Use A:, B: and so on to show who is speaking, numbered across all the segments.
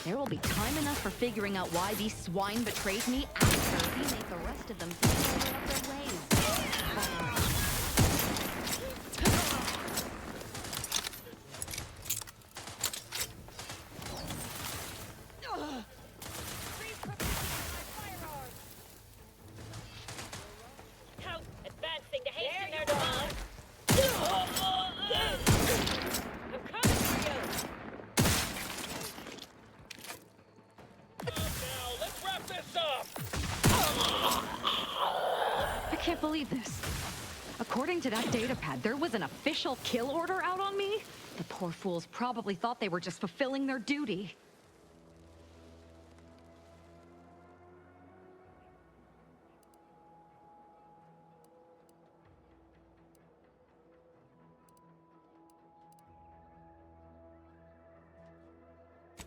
A: There will be time enough for figuring out why these swine betrayed me after we make the rest of them figure out their ways.
B: How advancing to hasten their demise. I'm coming for you.
C: Now, let's wrap this up!
A: I can't believe this. According to that datapad, there was an official kill order out on me? The poor fools probably thought they were just fulfilling their duty.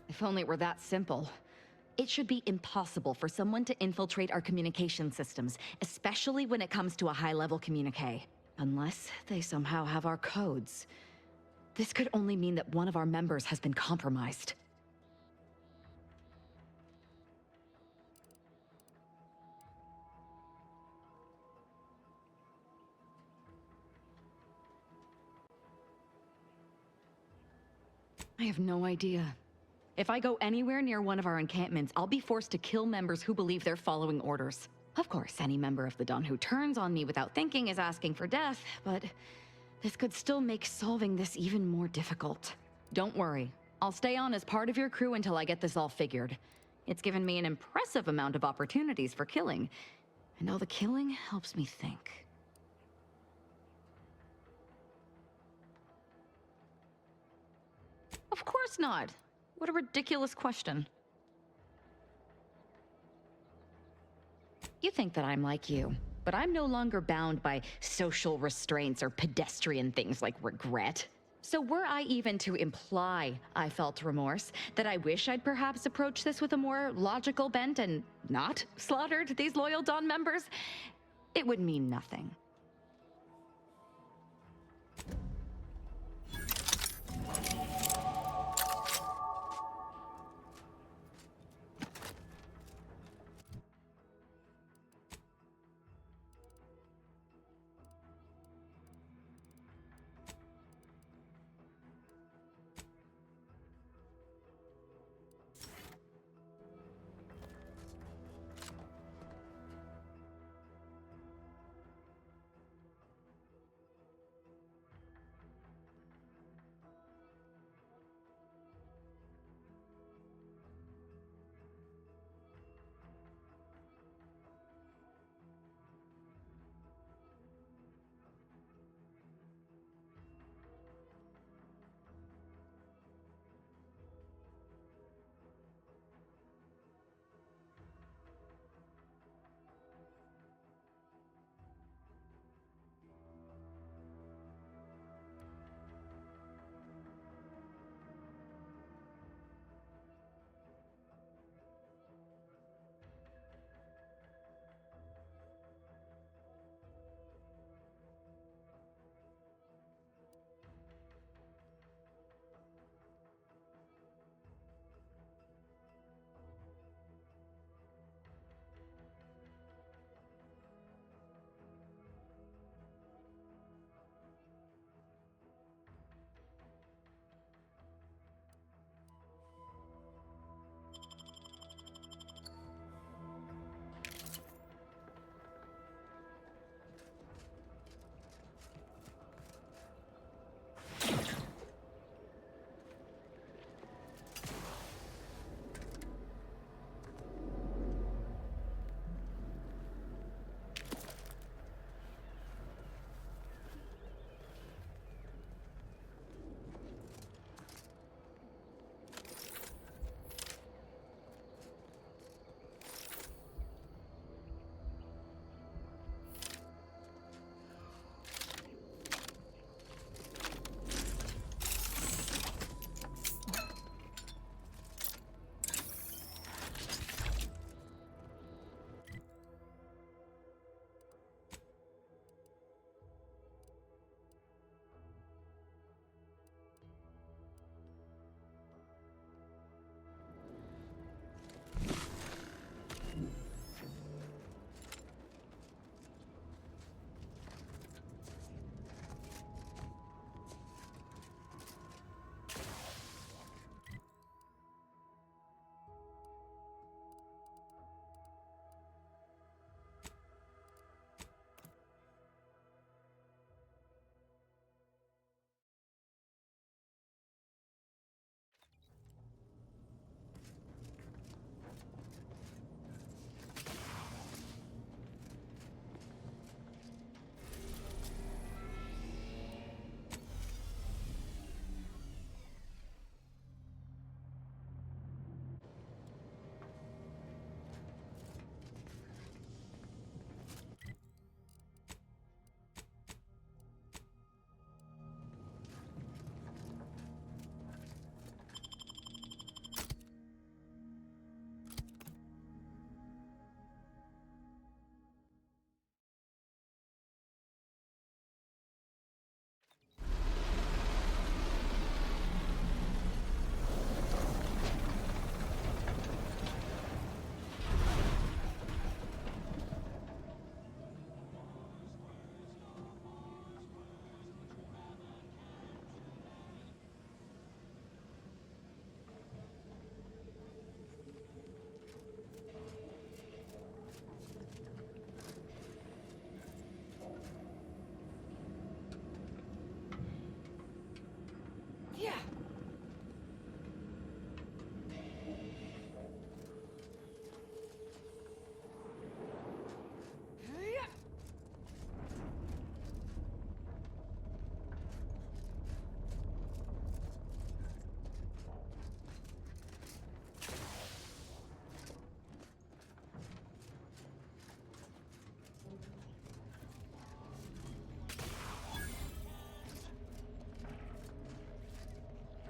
A: If only it were that simple. It should be impossible for someone to infiltrate our communication systems, especially when it comes to a high-level communique. Unless they somehow have our codes. This could only mean that one of our members has been compromised. I have no idea. If I go anywhere near one of our encampments, I'll be forced to kill members who believe they're following orders. Of course, any member of the Dawn who turns on me without thinking is asking for death, but this could still make solving this even more difficult. Don't worry. I'll stay on as part of your crew until I get this all figured. It's given me an impressive amount of opportunities for killing, and all the killing helps me think. Of course not. What a ridiculous question. You think that I'm like you, but I'm no longer bound by social restraints or pedestrian things like regret. So were I even to imply I felt remorse, that I wish I'd perhaps approached this with a more logical bent and not slaughtered these loyal Dawn members, it would mean nothing.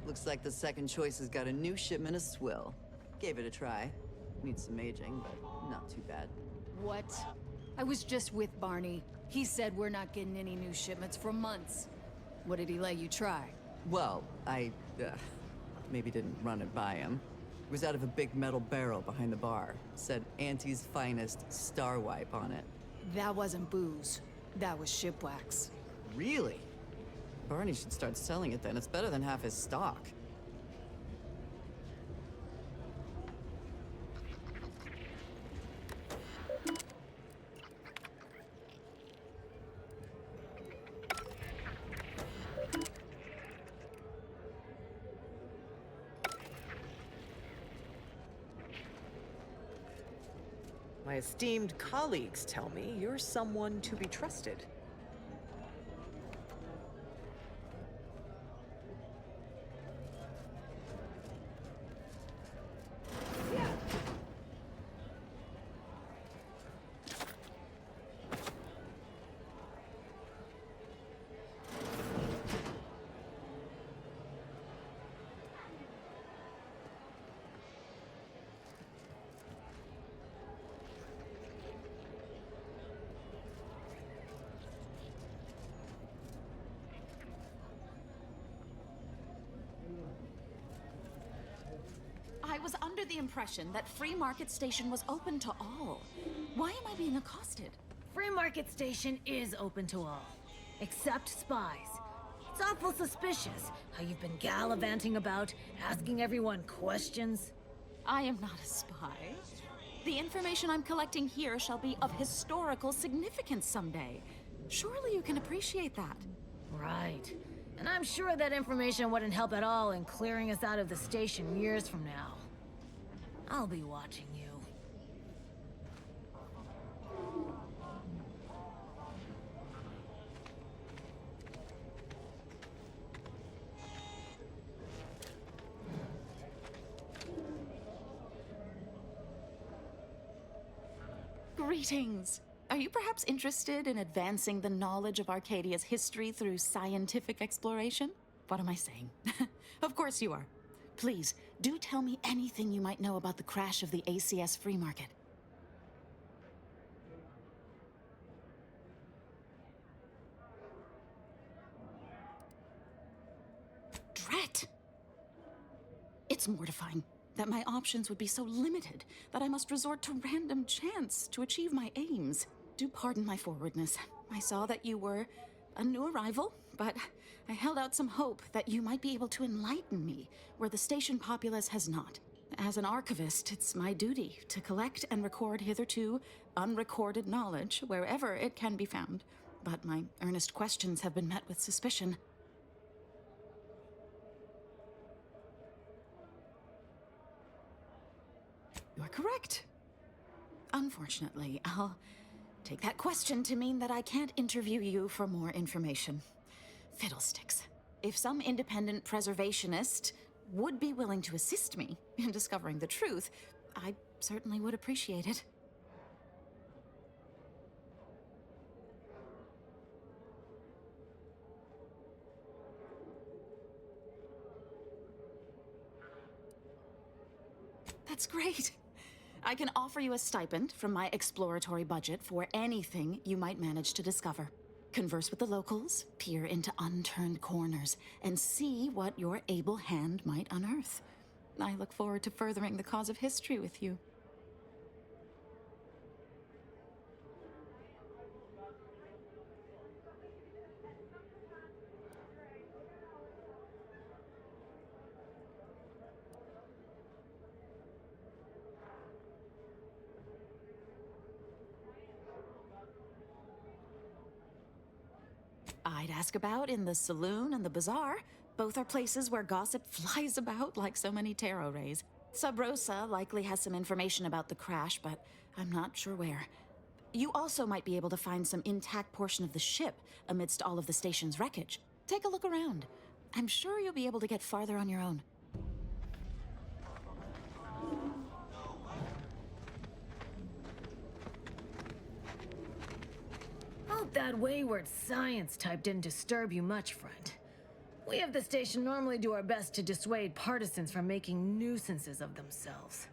D: Looks like the second choice has got a new shipment of swill. Gave it a try. Needs some aging, but not too bad.
E: What? I was just with Barney. He said we're not getting any new shipments for months. What did he let you try?
D: Well, I, maybe didn't run it by him. It was out of a big metal barrel behind the bar. Said Auntie's finest star wipe on it.
E: That wasn't booze. That was ship wax.
D: Really? Barney should start selling it then. It's better than half his stock.
F: My esteemed colleagues tell me you're someone to be trusted.
A: I was under the impression that Free Market Station was open to all. Why am I being accosted?
G: Free Market Station is open to all, except spies. It's awful suspicious how you've been gallivanting about, asking everyone questions.
A: I am not a spy. The information I'm collecting here shall be of historical significance someday. Surely you can appreciate that.
G: Right. And I'm sure that information wouldn't help at all in clearing us out of the station years from now. I'll be watching you.
A: Greetings. Are you perhaps interested in advancing the knowledge of Arcadia's history through scientific exploration? What am I saying? Of course you are. Please, do tell me anything you might know about the crash of the ACS Free Market. Drat! It's mortifying that my options would be so limited that I must resort to random chance to achieve my aims. Do pardon my forwardness. I saw that you were a new arrival, but I held out some hope that you might be able to enlighten me where the station populace has not. As an archivist, it's my duty to collect and record hitherto unrecorded knowledge wherever it can be found. But my earnest questions have been met with suspicion. You're correct. Unfortunately, I'll take that question to mean that I can't interview you for more information. Fiddlesticks. If some independent preservationist would be willing to assist me in discovering the truth, I certainly would appreciate it. That's great. I can offer you a stipend from my exploratory budget for anything you might manage to discover. Converse with the locals, peer into unturned corners, and see what your able hand might unearth. I look forward to furthering the cause of history with you. I'd ask about in the saloon and the bazaar. Both are places where gossip flies about like so many tarot rays. Sub Rosa likely has some information about the crash, but I'm not sure where. You also might be able to find some intact portion of the ship amidst all of the station's wreckage. Take a look around. I'm sure you'll be able to get farther on your own.
G: Hope that wayward science type didn't disturb you much, friend. We of the station normally do our best to dissuade partisans from making nuisances of themselves.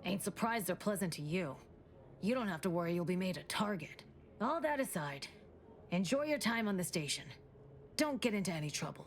G: Ain't surprised they're pleasant to you. You don't have to worry you'll be made a target. All that aside, enjoy your time on the station. Don't get into any trouble.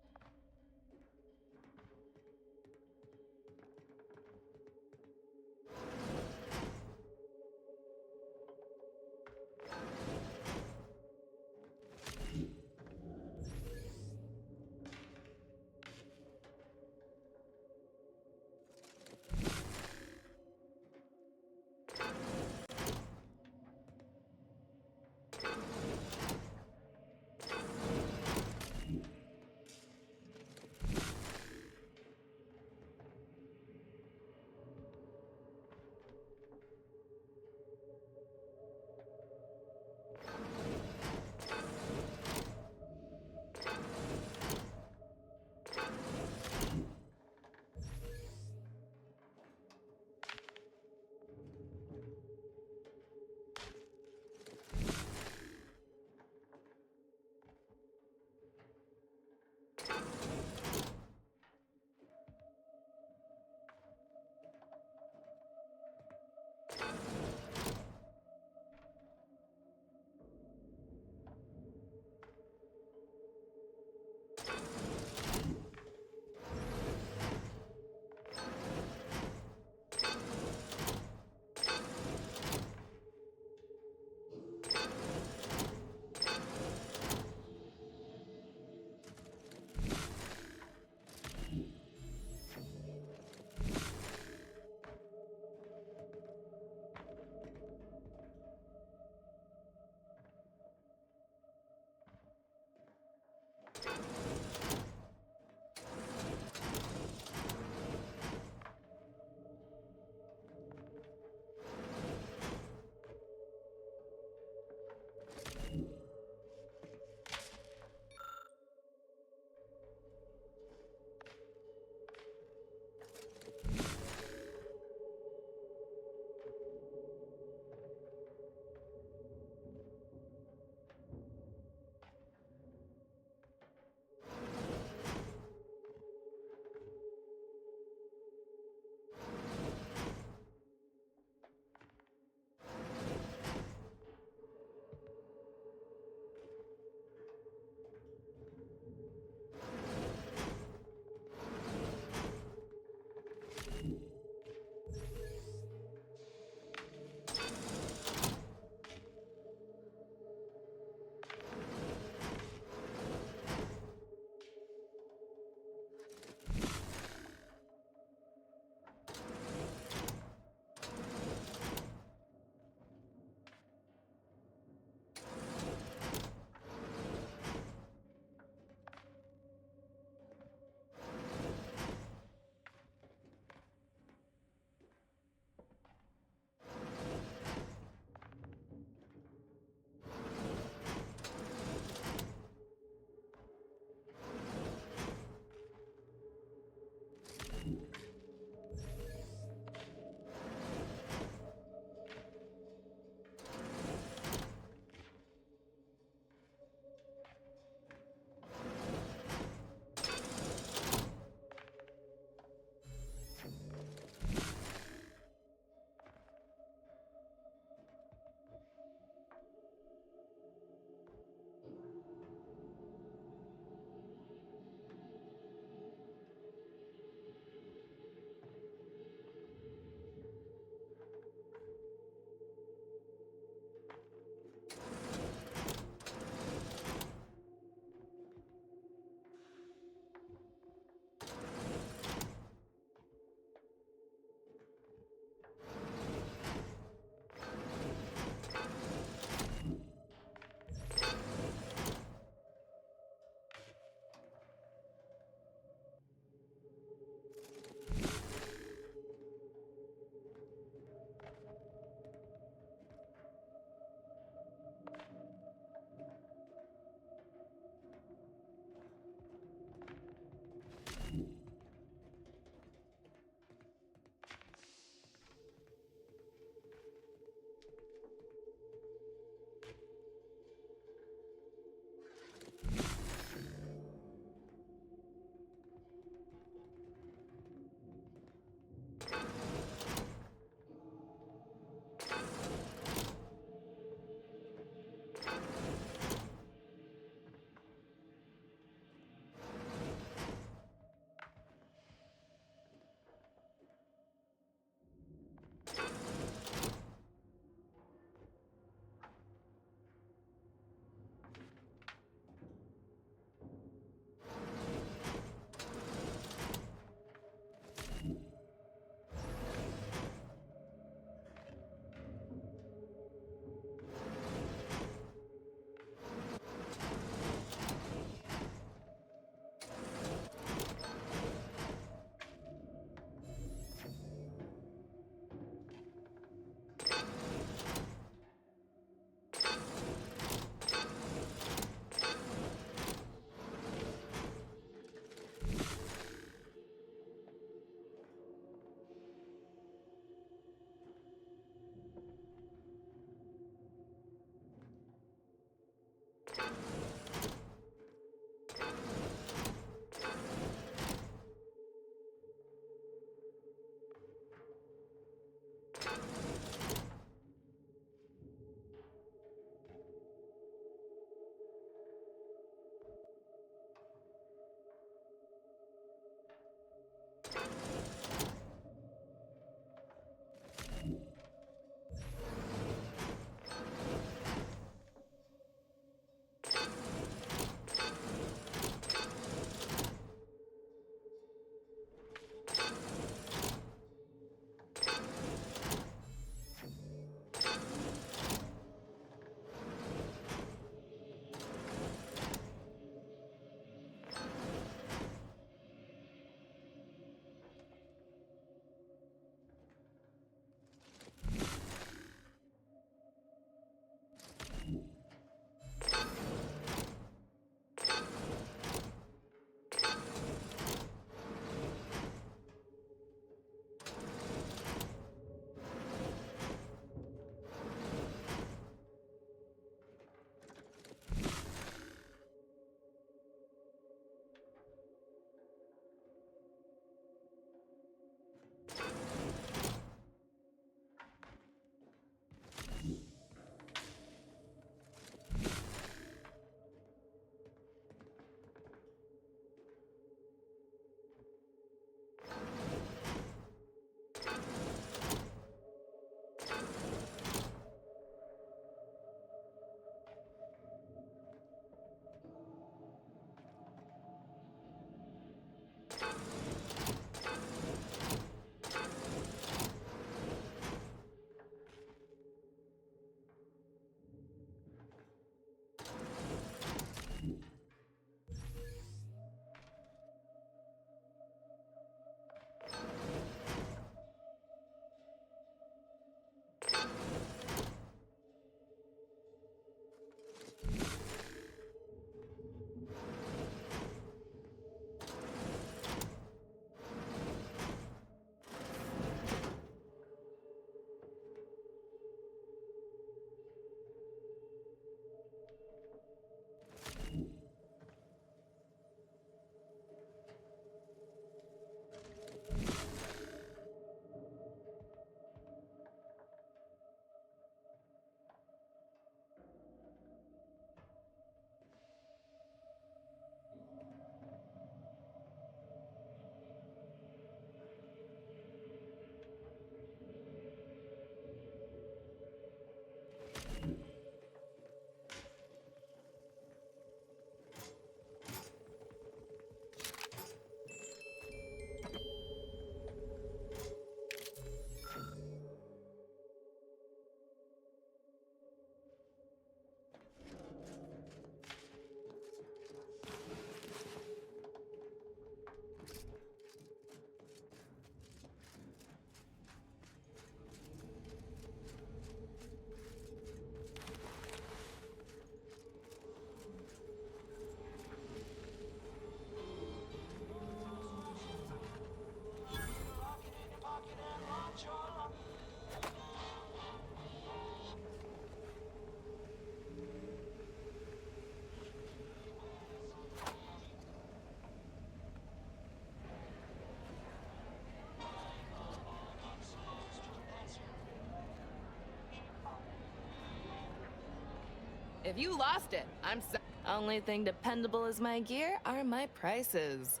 H: If you lost it, I'm so. Only thing dependable as my gear are my prices.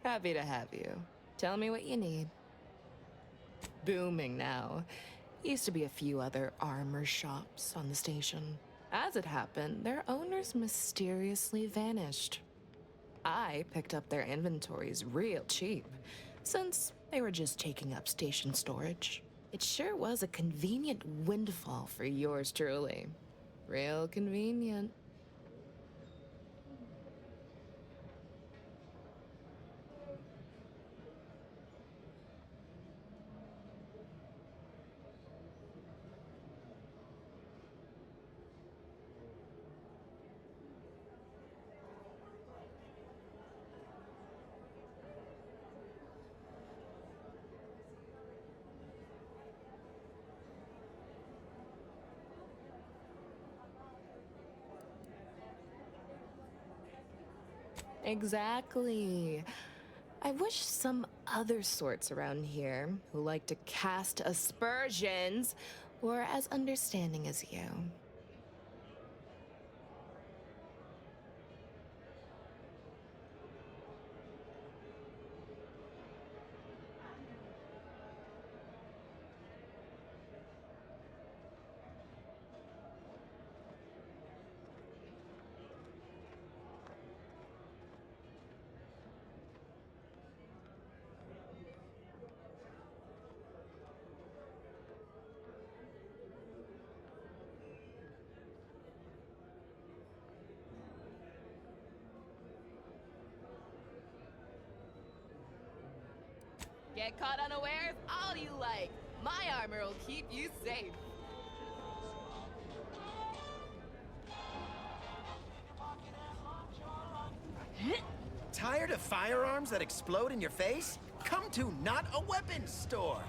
H: Happy to have you. Tell me what you need. Booming now. Used to be a few other armor shops on the station. As it happened, their owners mysteriously vanished. I picked up their inventories real cheap, since they were just taking up station storage. It sure was a convenient windfall for yours truly. Real convenient. Exactly. I wish some other sorts around here who like to cast aspersions were as understanding as you. Get caught unawares all you like. My armor will keep you safe.
I: Tired of firearms that explode in your face? Come to Not a Weapons Store.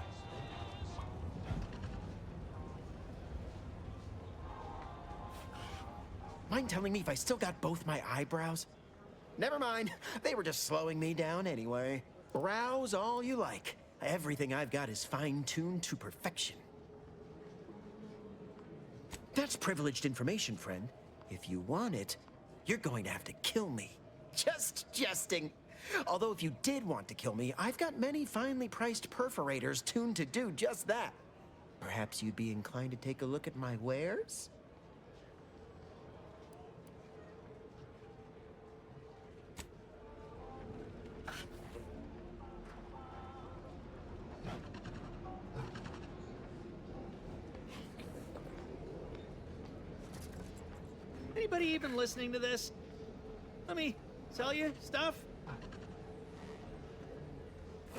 I: Mind telling me if I still got both my eyebrows? Never mind. They were just slowing me down anyway. Browse all you like. Everything I've got is fine-tuned to perfection. That's privileged information, friend. If you want it, you're going to have to kill me. Just jesting. Although if you did want to kill me, I've got many finely priced perforators tuned to do just that. Perhaps you'd be inclined to take a look at my wares?
J: Anybody even listening to this? Let me sell you stuff?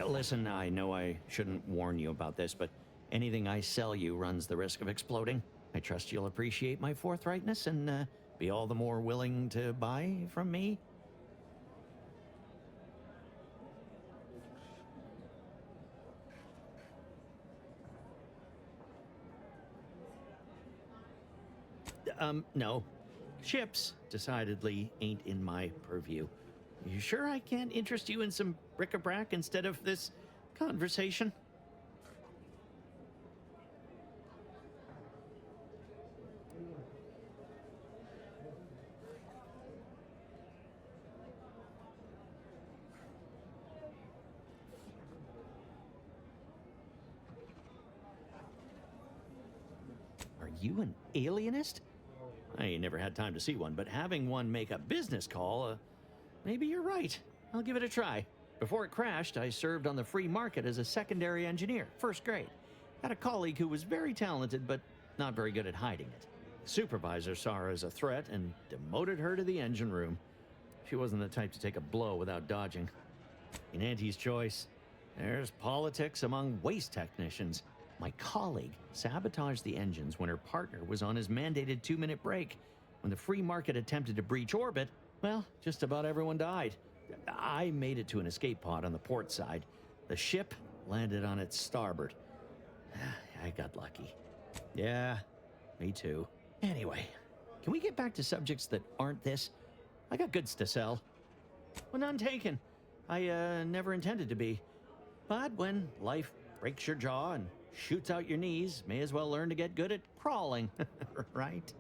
J: Listen, I know I shouldn't warn you about this, but anything I sell you runs the risk of exploding. I trust you'll appreciate my forthrightness and be all the more willing to buy from me. No. Ships decidedly ain't in my purview. You sure I can't interest you in some bric-a-brac instead of this conversation? Are you an alienist? I ain't never had time to see one, but having one make a business call, maybe you're right. I'll give it a try. Before it crashed, I served on the free market as a secondary engineer, first grade. Had a colleague who was very talented, but not very good at hiding it. Supervisor saw her as a threat and demoted her to the engine room. She wasn't the type to take a blow without dodging. In Auntie's choice, there's politics among waste technicians. My colleague sabotaged the engines when her partner was on his mandated 2-minute break. When the free market attempted to breach orbit, well, just about everyone died. I made it to an escape pod on the port side. The ship landed on its starboard. I got lucky. Yeah, me too. Anyway, can we get back to subjects that aren't this? I got goods to sell. Well, none taken. I never intended to be. But when life breaks your jaw and shoots out your knees, may as well learn to get good at crawling, right?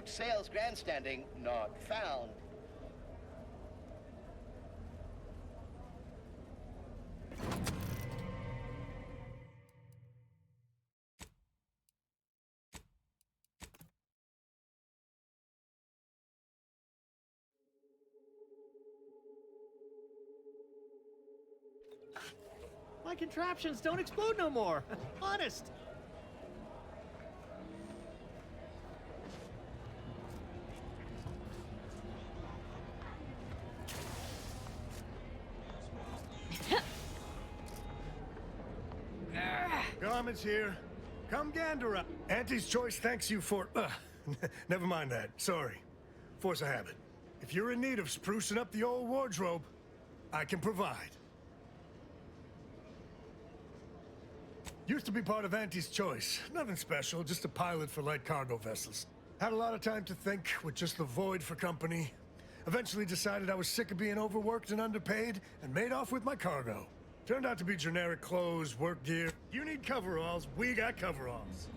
K: Huge sales grandstanding not found.
J: My contraptions don't explode no more. Honest.
L: Garment's here. Come gander up. Auntie's Choice thanks you for... never mind that. Sorry. Force of habit. If you're in need of sprucing up the old wardrobe, I can provide. Used to be part of Auntie's Choice. Nothing special, just a pilot for light cargo vessels. Had a lot of time to think, with just the void for company. Eventually decided I was sick of being overworked and underpaid, and made off with my cargo. Turned out to be generic clothes, work gear. You need coveralls, we got coveralls.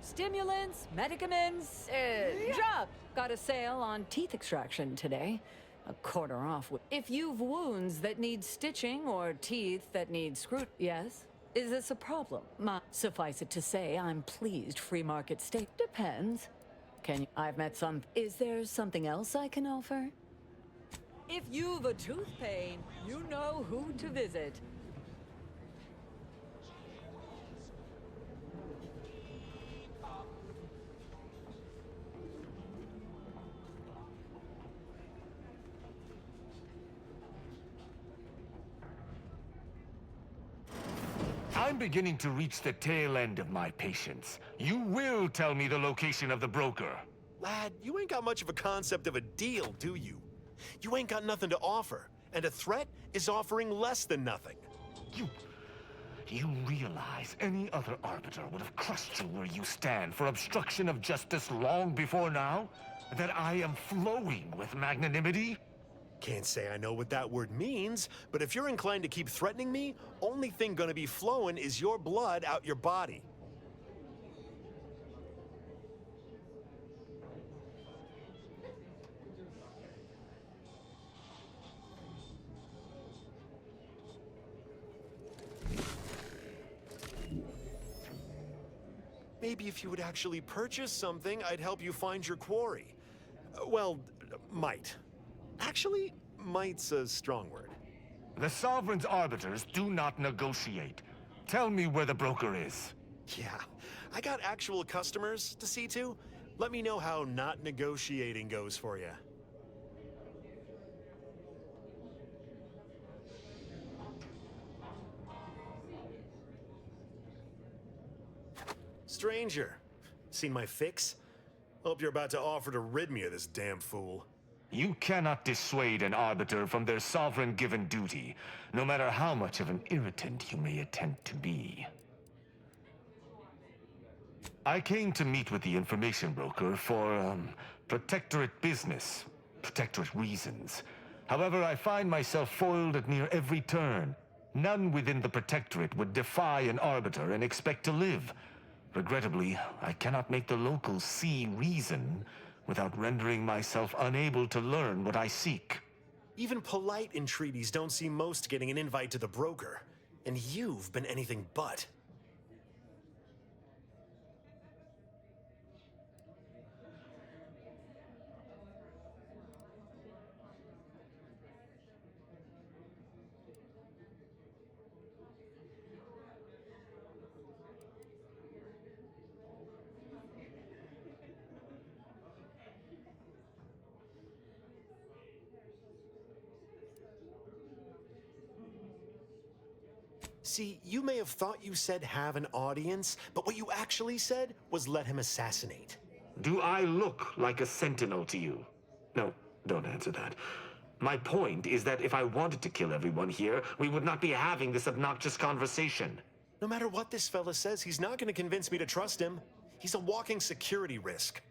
M: Stimulants, medicaments, drop. Got a sale on teeth extraction today. A quarter off. If you've wounds that need stitching or teeth that need yes? Is this a problem? Suffice it to say, I'm pleased free market state. Depends. I've met some. Is there something else I can offer? If you've a tooth pain, you know who to visit.
N: I'm beginning to reach the tail end of my patience. You will tell me the location of the broker.
I: Lad, you ain't got much of a concept of a deal, do you? You ain't got nothing to offer, and a threat is offering less than nothing.
N: You realize any other arbiter would have crushed you where you stand for obstruction of justice long before now? That I am flowing with magnanimity?
I: Can't say I know what that word means, but if you're inclined to keep threatening me, only thing gonna be flowing is your blood out your body. Maybe if you would actually purchase something, I'd help you find your quarry. Well, might. Actually, might's a strong word.
N: The Sovereign's arbiters do not negotiate. Tell me where the broker is.
I: Yeah, I got actual customers to see to. Let me know how not negotiating goes for you. Stranger, seen my fix? Hope you're about to offer to rid me of this damn fool.
N: You cannot dissuade an arbiter from their sovereign-given duty, no matter how much of an irritant you may attempt to be. I came to meet with the information broker for, protectorate business, protectorate reasons. However, I find myself foiled at near every turn. None within the protectorate would defy an arbiter and expect to live. Regrettably, I cannot make the locals see reason without rendering myself unable to learn what I seek.
I: Even polite entreaties don't see most getting an invite to the broker. And you've been anything but. See, you may have thought you said have an audience, but what you actually said was let him assassinate.
N: Do I look like a sentinel to you? No, don't answer that. My point is that if I wanted to kill everyone here, we would not be having this obnoxious conversation.
I: No matter what this fella says, he's not going to convince me to trust him. He's a walking security risk.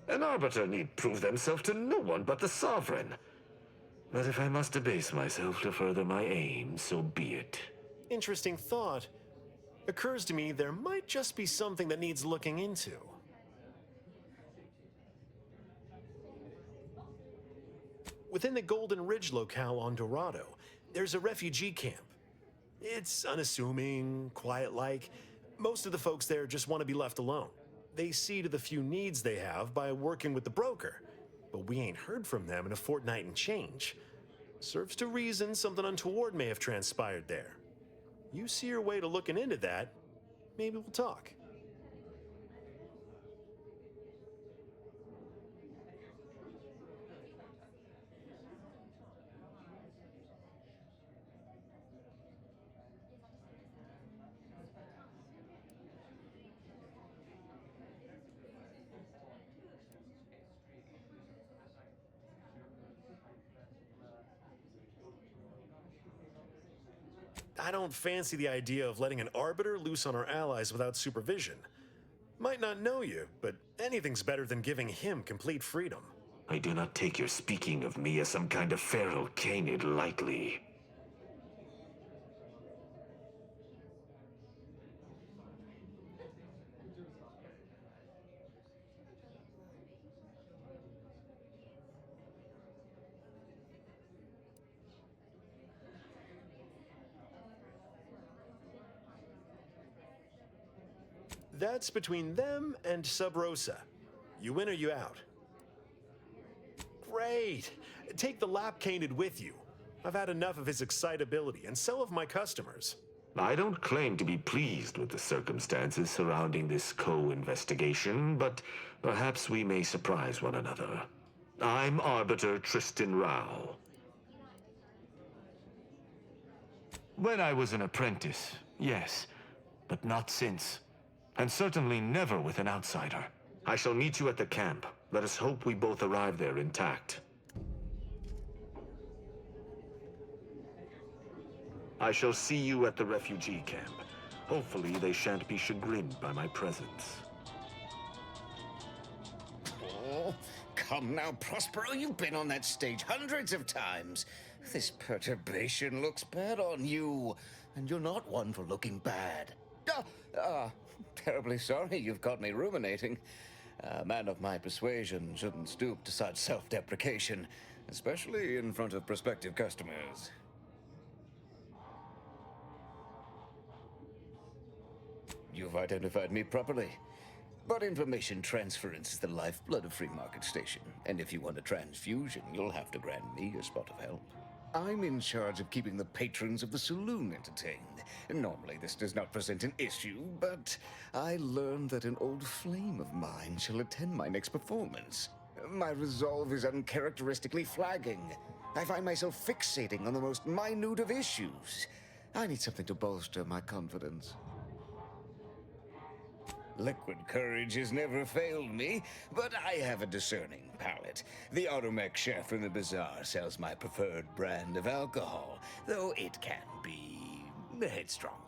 N: An arbiter need prove themselves to no one but the sovereign. But if I must debase myself to further my aim, so be it.
O: Interesting thought. Occurs to me there might just be something that needs looking into. Within the Golden Ridge locale on Dorado, there's a refugee camp. It's unassuming, quiet-like. Most of the folks there just want to be left alone. They see to the few needs they have by working with the broker. But we ain't heard from them in a fortnight and change. Serves to reason something untoward may have transpired there. You see your way to looking into that, maybe we'll talk. I don't fancy the idea of letting an arbiter loose on our allies without supervision. Might not know you, but anything's better than giving him complete freedom.
N: I do not take your speaking of me as some kind of feral canid lightly.
O: That's between them and Sub Rosa. You in or you out? Great! Take the lap canid with you. I've had enough of his excitability, and so have my customers.
N: I don't claim to be pleased with the circumstances surrounding this co-investigation, but perhaps we may surprise one another. I'm Arbiter Tristan Rao. When I was an apprentice, yes, but not since. And certainly never with an outsider. I shall meet you at the camp. Let us hope we both arrive there intact. I shall see you at the refugee camp. Hopefully they shan't be chagrined by my presence.
K: Oh, come now, Prospero. You've been on that stage hundreds of times. This perturbation looks bad on you. And you're not one for looking bad. Terribly sorry you've got me ruminating. A man of my persuasion shouldn't stoop to such self-deprecation, especially in front of prospective customers. You've identified me properly. But information transference is the lifeblood of Free Market Station, and if you want a transfusion, you'll have to grant me a spot of help. I'm in charge of keeping the patrons of the saloon entertained. Normally this does not present an issue, but I learned that an old flame of mine shall attend my next performance. My resolve is uncharacteristically flagging. I find myself fixating on the most minute of issues. I need something to bolster my confidence. Liquid courage has never failed me, but I have a discerning palate. The automac chef in the bazaar sells my preferred brand of alcohol, though it can be headstrong.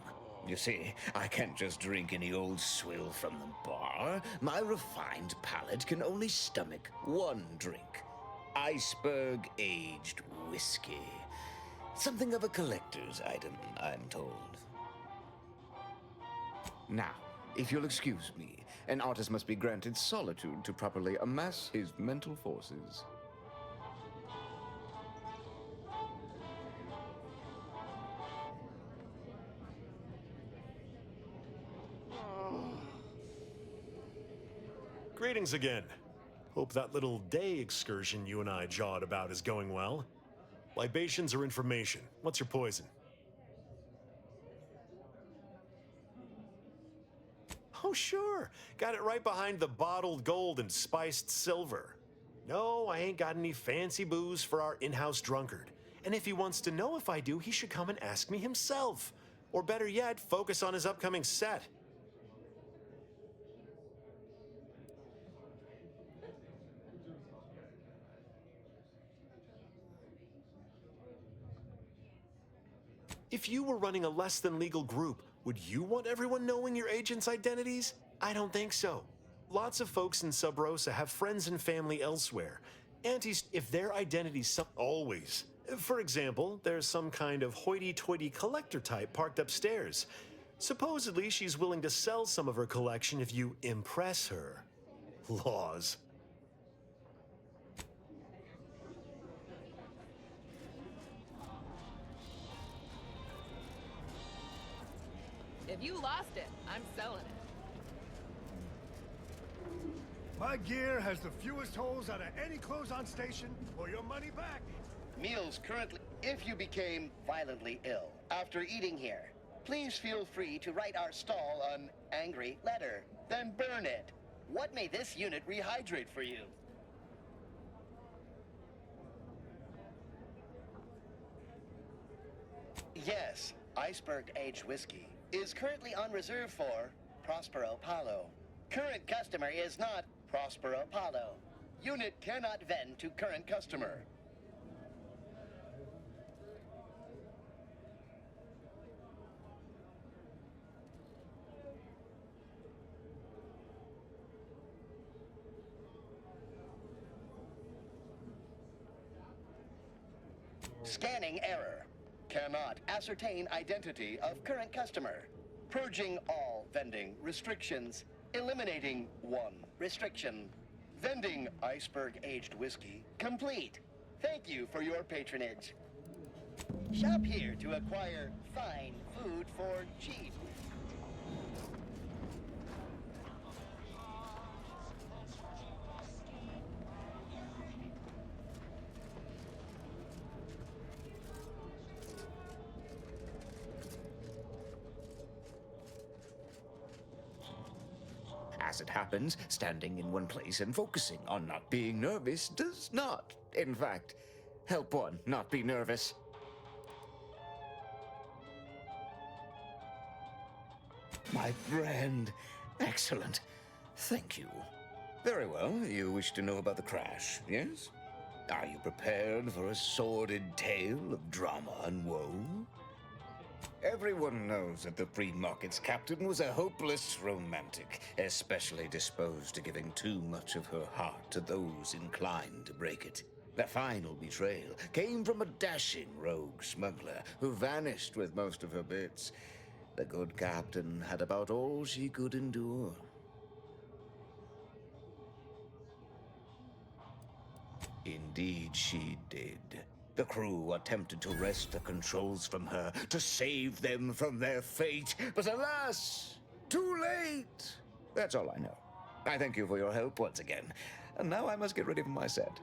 K: You see, I can't just drink any old swill from the bar. My refined palate can only stomach one drink. Iceberg-aged whiskey. Something of a collector's item, I'm told. Now, if you'll excuse me, an artist must be granted solitude to properly amass his mental forces.
O: Greetings again. Hope that little day excursion you and I jawed about is going well. Libations or information? What's your poison? Oh, sure. Got it right behind the bottled gold and spiced silver. No, I ain't got any fancy booze for our in-house drunkard. And if he wants to know if I do, he should come and ask me himself. Or better yet, focus on his upcoming set. If you were running a less than legal group, would you want everyone knowing your agents' identities? I don't think so. Lots of folks in Sub Rosa have friends and family elsewhere. Aunties, if their identity's always. For example, there's some kind of hoity-toity collector type parked upstairs. Supposedly, she's willing to sell some of her collection if you impress her. Laws.
H: If you lost it, I'm selling it.
L: My gear has the fewest holes out of any clothes-on station, or your money back.
P: Meals currently. If you became violently ill after eating here, please feel free to write our stall an angry letter, then burn it. What may this unit rehydrate for you? Yes, iceberg-aged whiskey is currently on reserve for Prospero Palo. Current customer is not Prospero Palo. Unit cannot vend to current customer. Scanning error. Cannot ascertain identity of current customer. Purging all vending restrictions. Eliminating one restriction. Vending iceberg-aged whiskey complete. Thank you for your patronage. Shop here to acquire fine food for cheap.
K: As it happens, standing in one place and focusing on not being nervous does not, in fact, help one not be nervous. My friend. Excellent. Thank you. Very well, you wish to know about the crash, yes? Are you prepared for a sordid tale of drama and woe? Everyone knows that the free market's captain was a hopeless romantic, especially disposed to giving too much of her heart to those inclined to break it. The final betrayal came from a dashing rogue smuggler who vanished with most of her bits. The good captain had about all she could endure. Indeed she did. The crew attempted to wrest the controls from her to save them from their fate, but alas, too late. That's all I know. I thank you for your help once again, and now I must get ready for my set.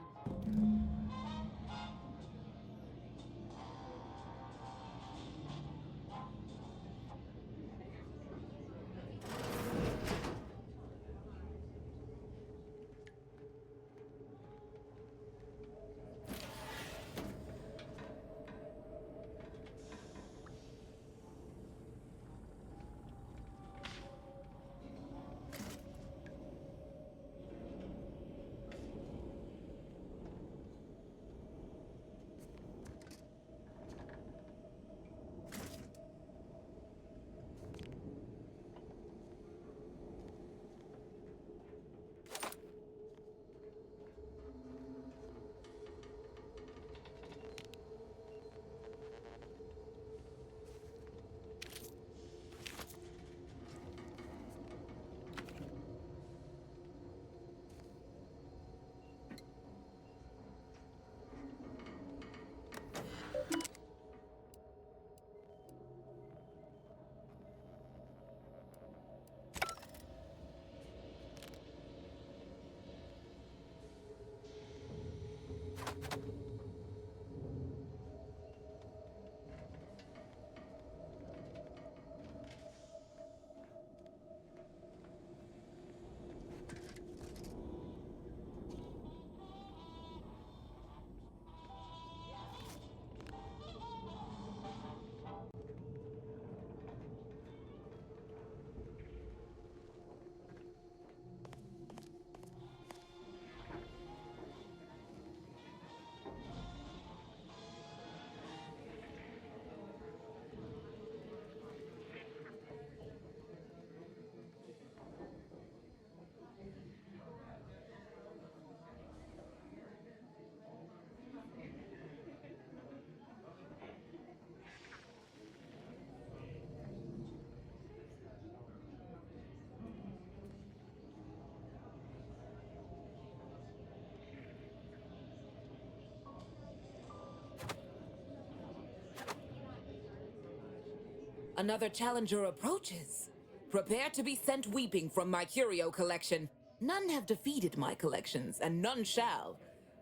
Q: Another challenger approaches. Prepare to be sent weeping from my curio collection. None have defeated my collections, and none shall.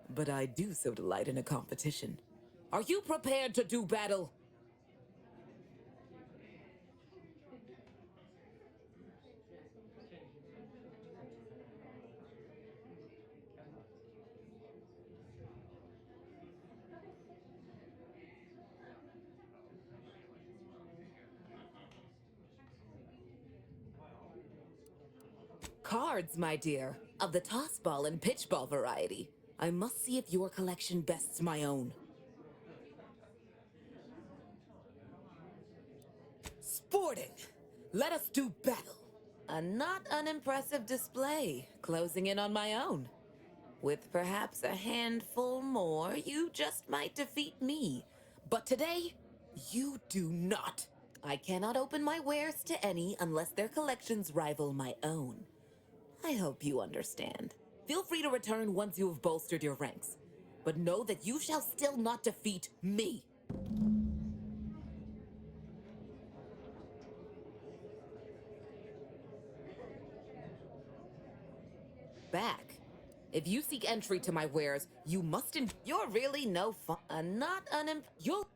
Q: But I do so delight in a competition. Are you prepared to do battle? Cards, my dear, of the toss ball and pitch ball variety. I must see if your collection bests my own. Sporting! Let us do battle! A not unimpressive display, closing in on my own. With perhaps a handful more, you just might defeat me. But today, you do not. I cannot open my wares to any unless their collections rival my own. I hope you understand. Feel free to return once you have bolstered your ranks. But know that you shall still not defeat me. Back. If you seek entry to my wares, you must You're really no fun. You'll...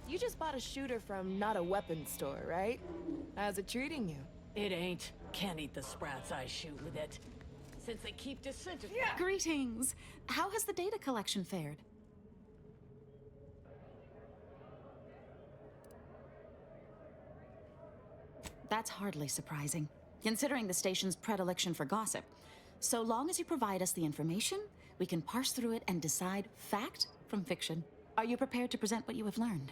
H: You just bought a shooter from not a weapons store, right? How's it treating you?
M: It ain't. Can't eat the sprats I shoot with it. Since they keep disintegrating.
R: Greetings. How has the data collection fared? That's hardly surprising, considering the station's predilection for gossip. So long as you provide us the information, we can parse through it and decide fact from fiction. Are you prepared to present what you have learned?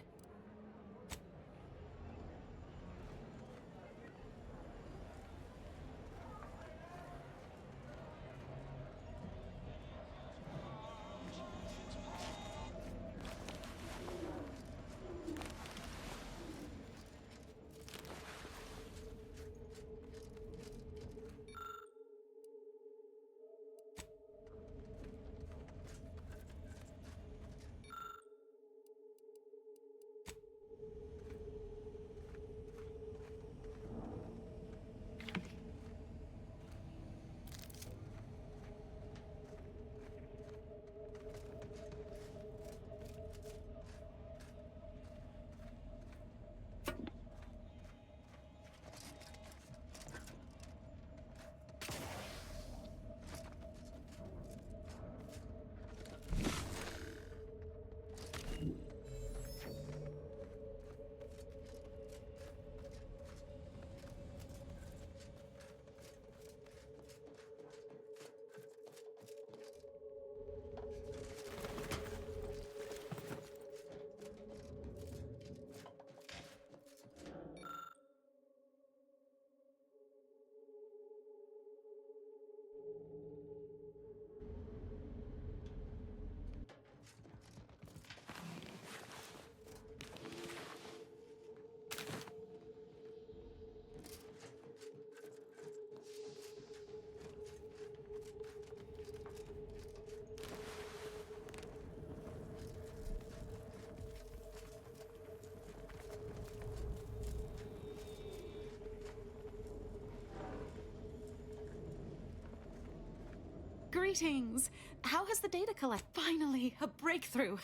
R: Greetings. How has the data collect? Finally, a breakthrough.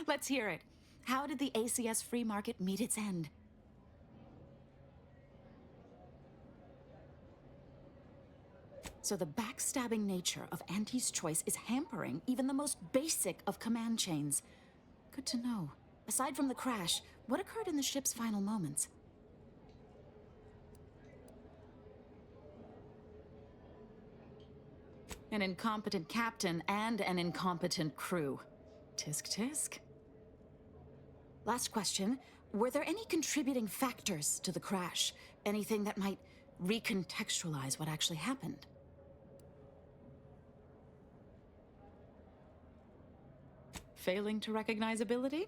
R: Let's hear it. How did the ACS free market meet its end? So the backstabbing nature of Auntie's choice is hampering even the most basic of command chains. Good to know. Aside from the crash, what occurred in the ship's final moments? An incompetent captain and an incompetent crew. Tisk tisk. Last question. Were there any contributing factors to the crash? Anything that might recontextualize what actually happened? Failing to recognize ability?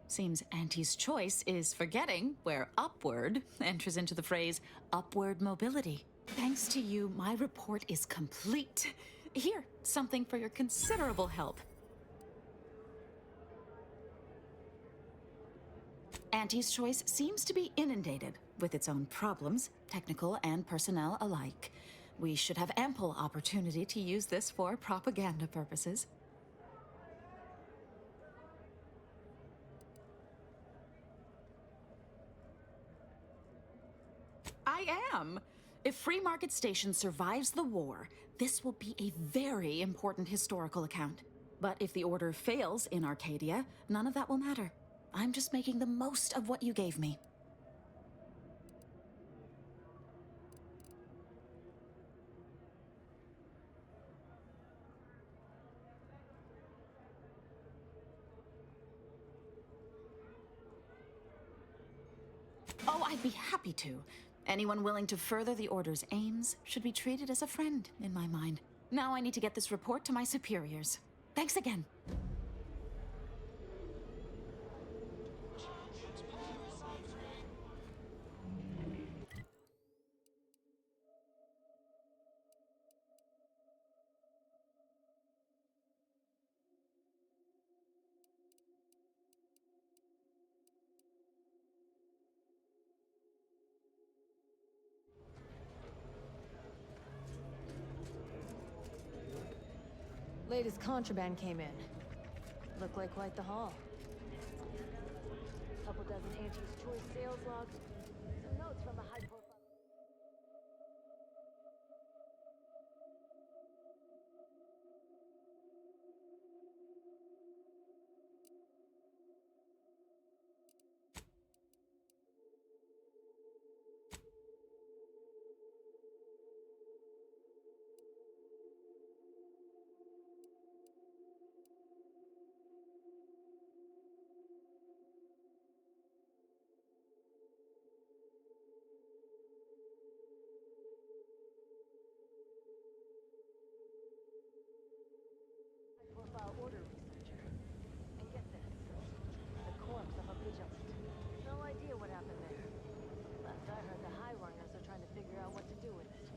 R: Seems Auntie's choice is forgetting where upward enters into the phrase upward mobility. Thanks to you, my report is complete. Here, something for your considerable help. Auntie's choice seems to be inundated with its own problems, technical and personnel alike. We should have ample opportunity to use this for propaganda purposes. I am. If Free Market Station survives the war, this will be a very important historical account. But if the order fails in Arcadia, none of that will matter. I'm just making the most of what you gave me. Oh, I'd be happy to. Anyone willing to further the Order's aims should be treated as a friend, in my mind. Now I need to get this report to my superiors. Thanks again.
S: Latest contraband came in. Looked like quite the haul. Couple dozen Auntie's Choice sales logs. Some notes from a high-profile... order researcher. And get this, the corpse of a vigilant. No idea what happened there. Last I heard, the High Runners are trying to figure out what to do with it.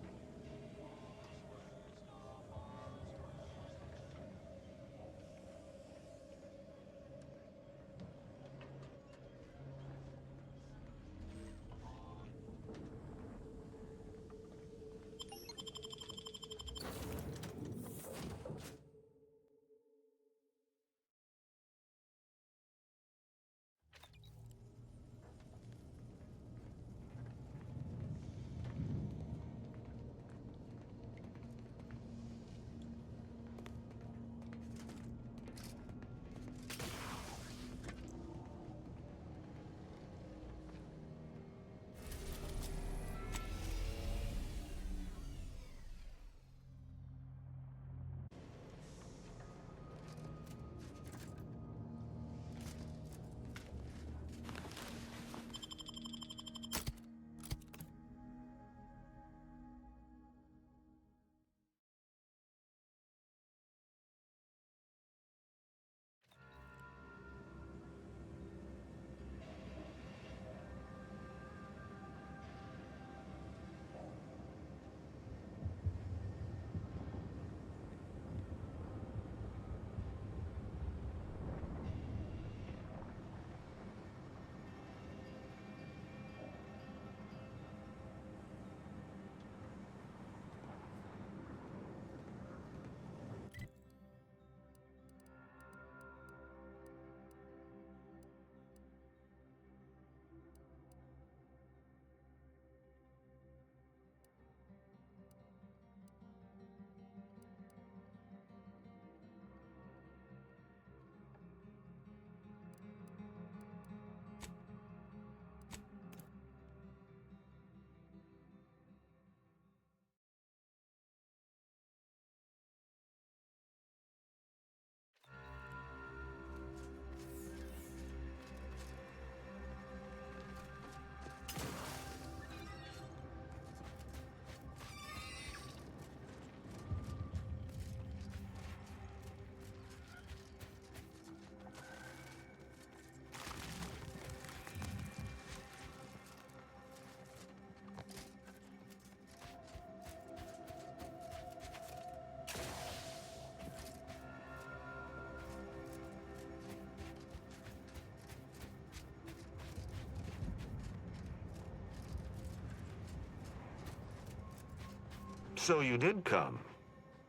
N: So you did come.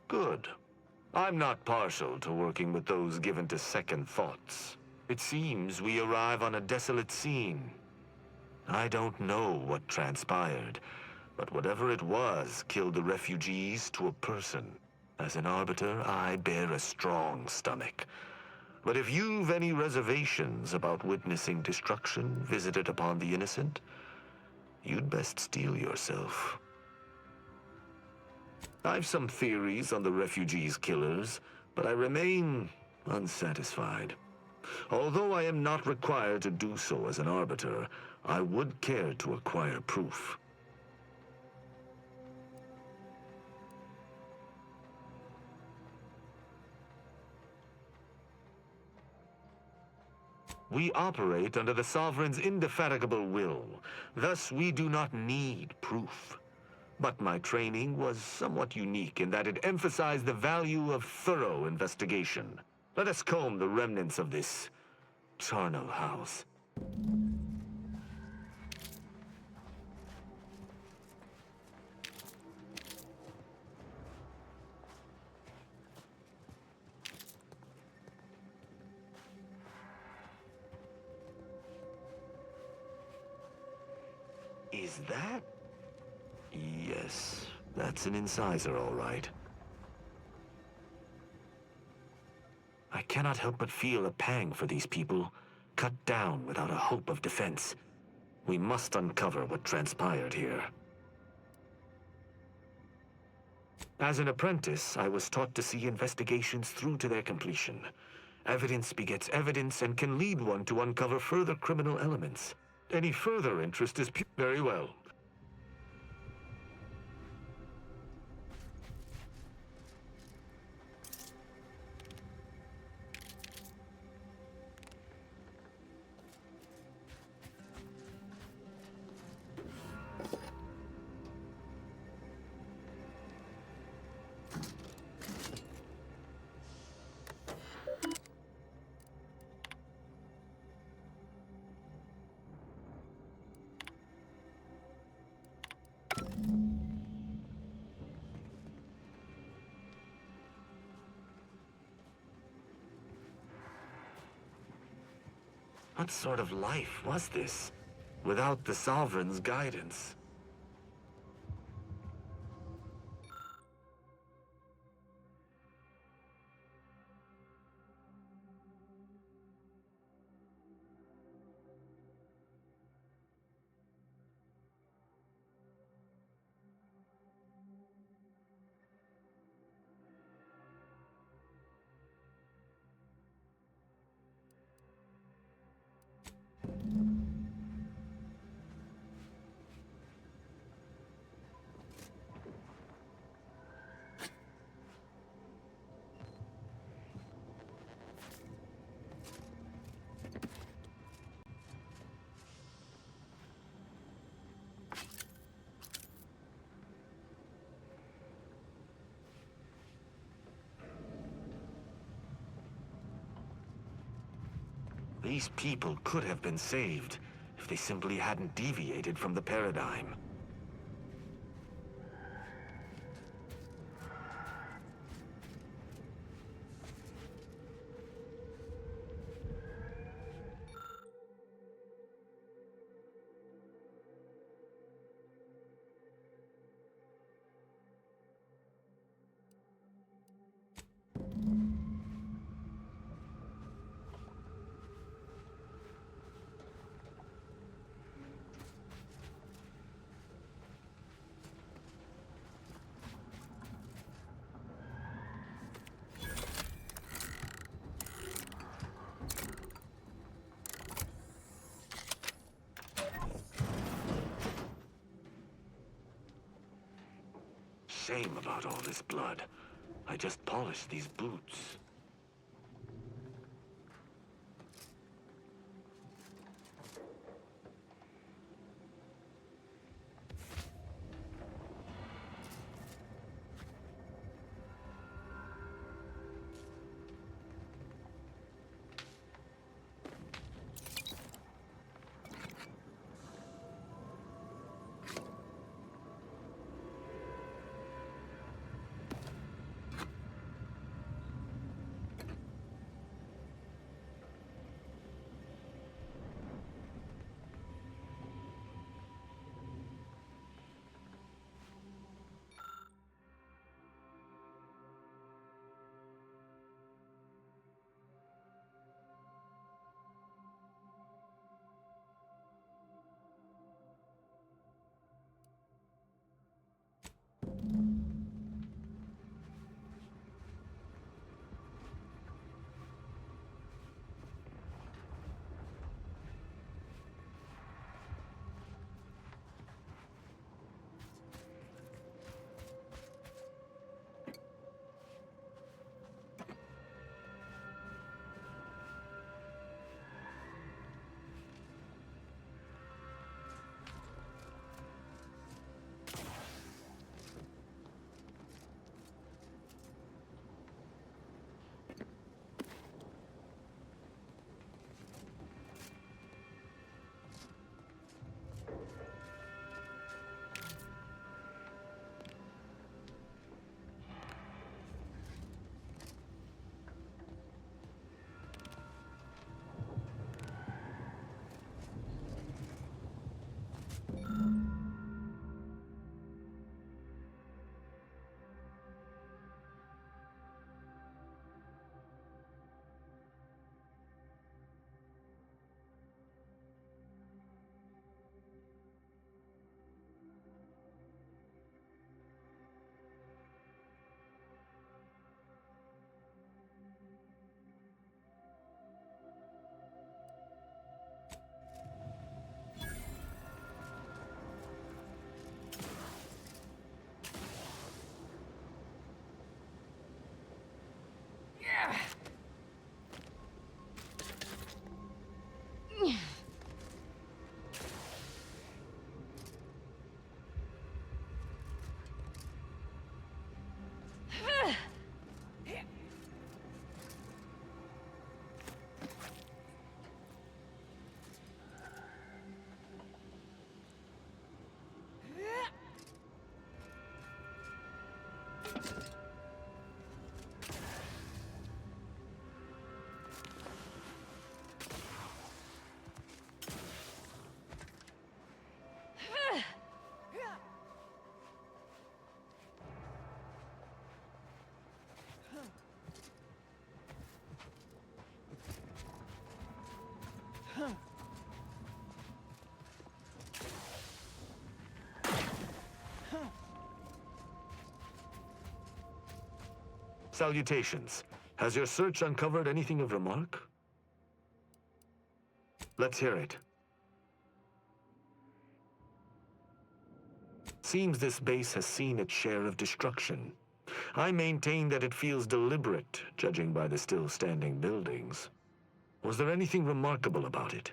N: Good. I'm not partial to working with those given to second thoughts. It seems we arrive on a desolate scene. I don't know what transpired, but whatever it was killed the refugees to a person. As an arbiter, I bear a strong stomach. But if you've any reservations about witnessing destruction visited upon the innocent, you'd best steel yourself. I've some theories on the refugees' killers, but I remain unsatisfied. Although I am not required to do so as an arbiter, I would care to acquire proof. We operate under the Sovereign's indefatigable will. Thus, we do not need proof. But my training was somewhat unique in that it emphasized the value of thorough investigation. Let us comb the remnants of this charnel house. Is that? Yes, that's an incisor, all right. I cannot help but feel a pang for these people, cut down without a hope of defense. We must uncover what transpired here. As an apprentice, I was taught to see investigations through to their completion. Evidence begets evidence and can lead one to uncover further criminal elements. Any further interest is very well. What sort of life was this, without the Sovereign's guidance? These people could have been saved if they simply hadn't deviated from the paradigm. Shame about all this blood. I just polished these boots. Salutations. Has your search uncovered anything of remark? Let's hear it. Seems this base has seen its share of destruction. I maintain that it feels deliberate, judging by the still standing buildings. Was there anything remarkable about it?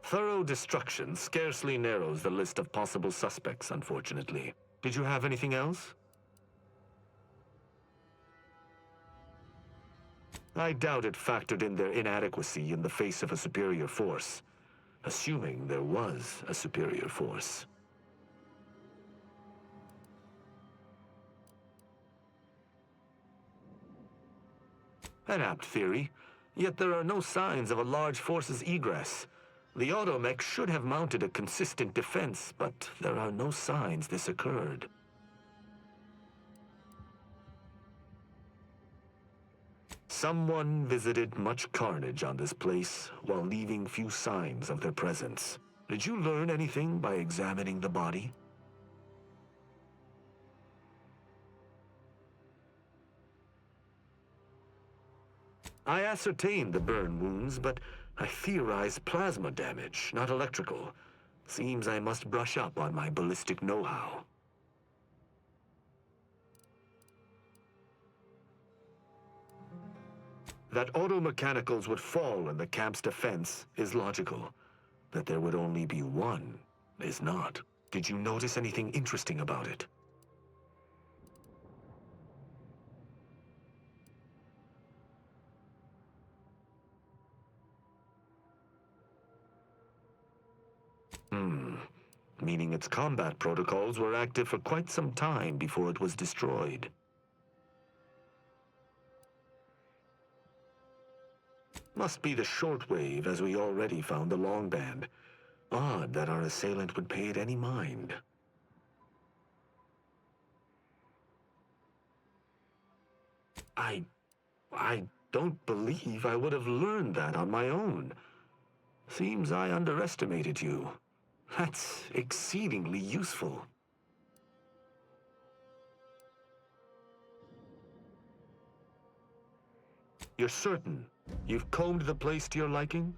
N: Thorough destruction scarcely narrows the list of possible suspects, unfortunately. Did you have anything else? I doubt it factored in their inadequacy in the face of a superior force, assuming there was a superior force. An apt theory, yet there are no signs of a large force's egress. The automech should have mounted a consistent defense, but there are no signs this occurred. Someone visited much carnage on this place while leaving few signs of their presence. Did you learn anything by examining the body? I ascertained the burn wounds, but I theorize plasma damage, not electrical. Seems I must brush up on my ballistic know-how. That automechanicals would fall in the camp's defense is logical. That there would only be one is not. Did you notice anything interesting about it? Meaning its combat protocols were active for quite some time before it was destroyed. Must be the shortwave, as we already found the long band. Odd that our assailant would pay it any mind. I don't believe I would have learned that on my own. Seems I underestimated you. That's exceedingly useful. You're certain you've combed the place to your liking?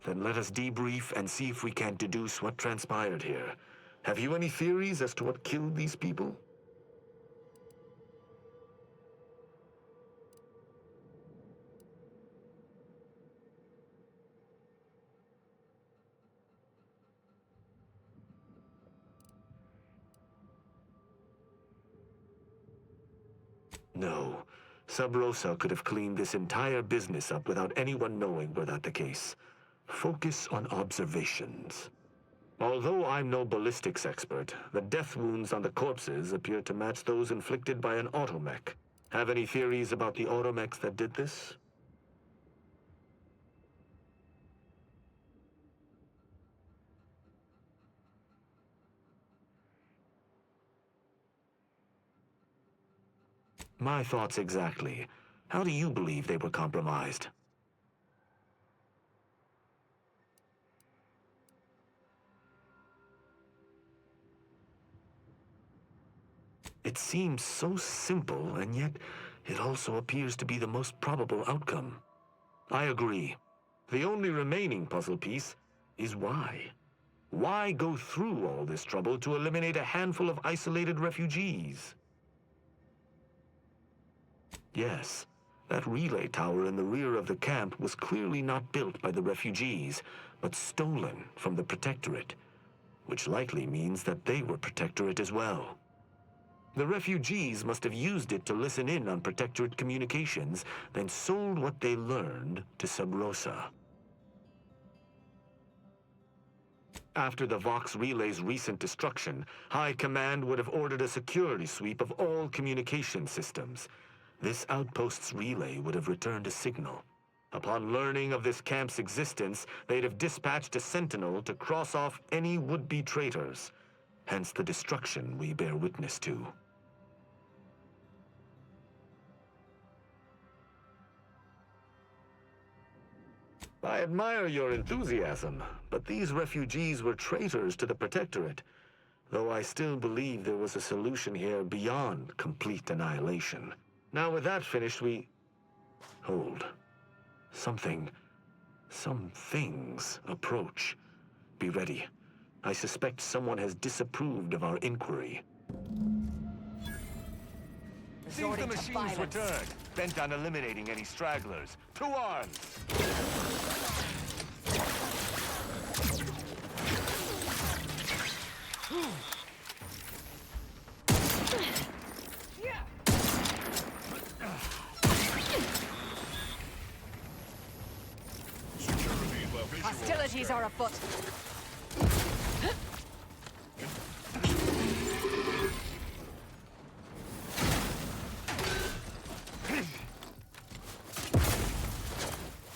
N: Then let us debrief and see if we can deduce what transpired here. Have you any theories as to what killed these people? No. Sub Rosa could have cleaned this entire business up without anyone knowing were that the case. Focus on observations. Although I'm no ballistics expert, the death wounds on the corpses appear to match those inflicted by an automech. Have any theories about the automechs that did this? My thoughts exactly. How do you believe they were compromised? It seems so simple, and yet it also appears to be the most probable outcome. I agree. The only remaining puzzle piece is why. Why go through all this trouble to eliminate a handful of isolated refugees? Yes, that relay tower in the rear of the camp was clearly not built by the refugees, but stolen from the Protectorate, which likely means that they were Protectorate as well. The refugees must have used it to listen in on Protectorate communications, then sold what they learned to Sub Rosa. After the Vox Relay's recent destruction, High Command would have ordered a security sweep of all communication systems. This outpost's relay would have returned a signal. Upon learning of this camp's existence, they'd have dispatched a sentinel to cross off any would-be traitors. Hence the destruction we bear witness to. I admire your enthusiasm, but these refugees were traitors to the Protectorate, though I still believe there was a solution here beyond complete annihilation. Now with that finished, Hold. Some things approach. Be ready. I suspect someone has disapproved of our inquiry. Seems the machines returned, bent on eliminating any stragglers. To arms!
E: Hostilities are afoot.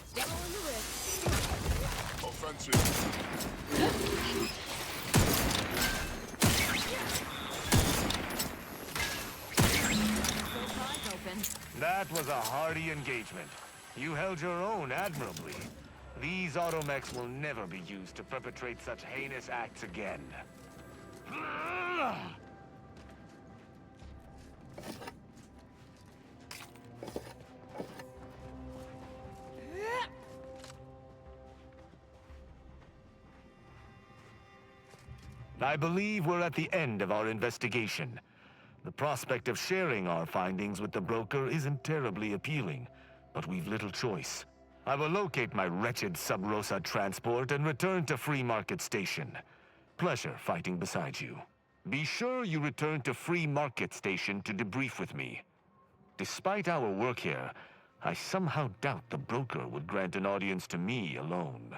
E: Step on the wrist.
T: Offensive.
N: That was a hardy engagement. You held your own admirably. These automechs will never be used to perpetrate such heinous acts again. I believe we're at the end of our investigation. The prospect of sharing our findings with the broker isn't terribly appealing, but we've little choice. I will locate my wretched Sub Rosa transport and return to Free Market Station. Pleasure fighting beside you. Be sure you return to Free Market Station to debrief with me. Despite our work here, I somehow doubt the broker would grant an audience to me alone.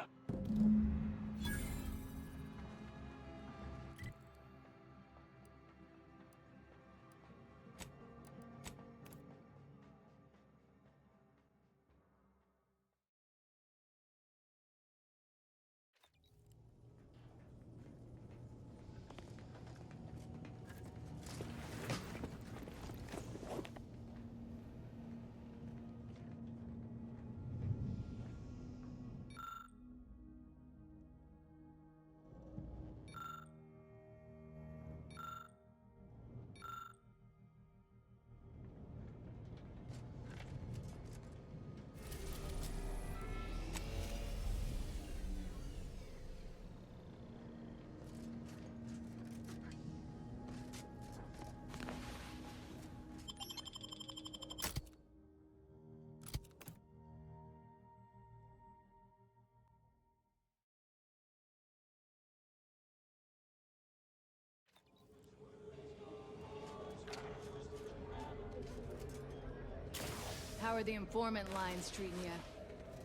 E: How are the informant lines treating you?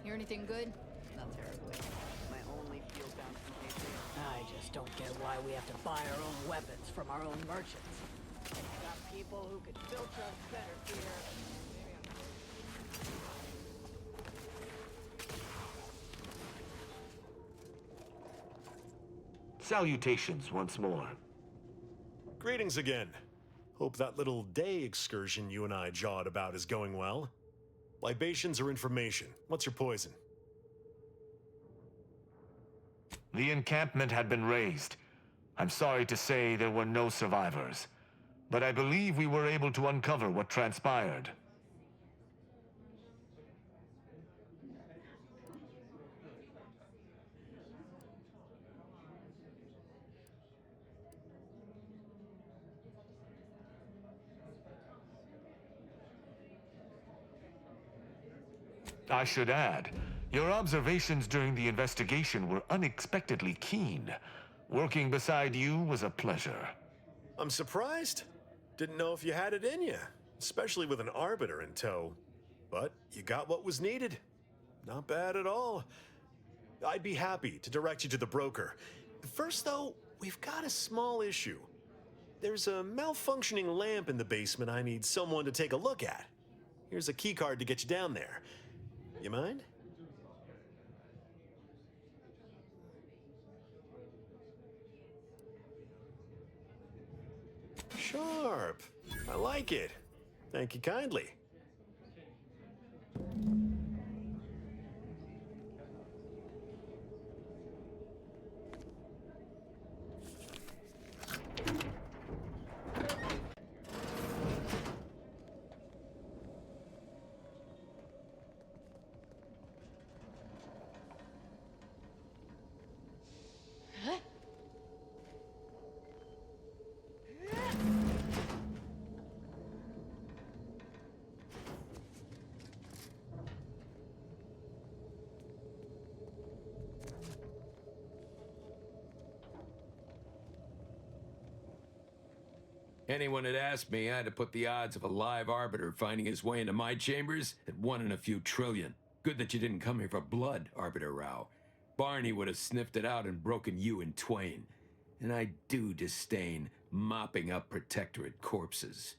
E: Hear anything good?
D: Not terribly. My only field down from Patriot.
M: I just don't get why we have to buy our own weapons from our own merchants. Got people who could filter us better here.
N: Salutations once more.
O: Greetings again. Hope that little day excursion you and I jawed about is going well. Libations or information? What's your poison?
N: The encampment had been razed. I'm sorry to say there were no survivors, but I believe we were able to uncover what transpired. I should add, your observations during the investigation were unexpectedly keen. Working beside you was a pleasure.
O: I'm surprised. Didn't know if you had it in you, especially with an arbiter in tow. But you got what was needed. Not bad at all. I'd be happy to direct you to the broker. First, though, we've got a small issue. There's a malfunctioning lamp in the basement I need someone to take a look at. Here's a keycard to get you down there. You mind? Sharp. I like it. Thank you kindly.
U: Anyone had asked me, I'd have put the odds of a live arbiter finding his way into my chambers at 1 in a few trillion. Good that you didn't come here for blood, Arbiter Rao. Barney would have sniffed it out and broken you in twain. And I do disdain mopping up Protectorate corpses.